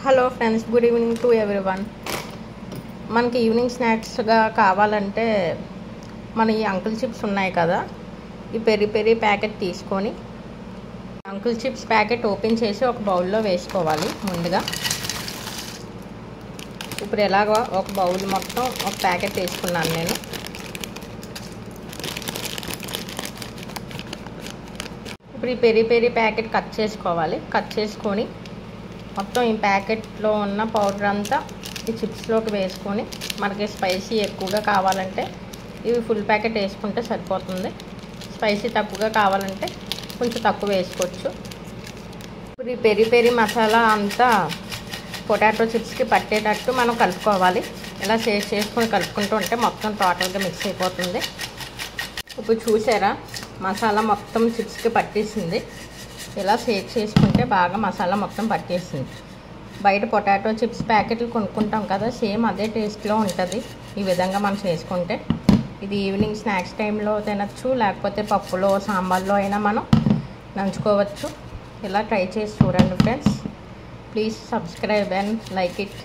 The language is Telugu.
Hello friends, good evening to everyone. మనకి ఈవినింగ్ స్నాక్స్గా కావాలంటే మన ఈ అంకుల్ చిప్స్ ఉన్నాయి కదా, ఈ పెరి పెరి ప్యాకెట్ తీసుకొని అంకుల్ చిప్స్ ప్యాకెట్ ఓపెన్ చేసి ఒక బౌల్లో వేసుకోవాలి. ముందుగా ఇప్పుడు ఎలాగో ఒక బౌల్ మొత్తం ఒక ప్యాకెట్ వేసుకున్నాను నేను. ఇప్పుడు ఈ పెరి పెరి ప్యాకెట్ కట్ చేసుకోవాలి. కట్ చేసుకొని మొత్తం ఈ ప్యాకెట్లో ఉన్న పౌడర్ అంతా ఈ చిప్స్లోకి వేసుకొని, మనకి స్పైసీ ఎక్కువగా కావాలంటే ఇవి ఫుల్ ప్యాకెట్ వేసుకుంటే సరిపోతుంది. స్పైసీ తక్కువగా కావాలంటే కొంచెం తక్కువ వేసుకోవచ్చు. ఇప్పుడు ఈ పెరి పెరి మసాలా అంతా పొటాటో చిప్స్కి పట్టేటట్టు మనం కలుపుకోవాలి. ఇలా చేసుకొని కలుపుకుంటూ ఉంటే మొత్తం టోటల్గా మిక్స్ అయిపోతుంది. ఇప్పుడు చూసారా, మసాలా మొత్తం చిప్స్కి పట్టేసింది. ఇలా షేక్ చేసుకుంటే బాగా మసాలా మొత్తం పట్టేసింది. బయట పొటాటో చిప్స్ ప్యాకెట్లు కొనుక్కుంటాం కదా, సేమ్ అదే టేస్ట్లో ఉంటుంది ఈ విధంగా మనం చేసుకుంటే. ఇది ఈవినింగ్ స్నాక్స్ టైంలో తినచ్చు, లేకపోతే పప్పులో సాంబార్లో అయినా మనం నంచుకోవచ్చు. ఇలా ట్రై చేసి చూడండి friends. Please subscribe and like it.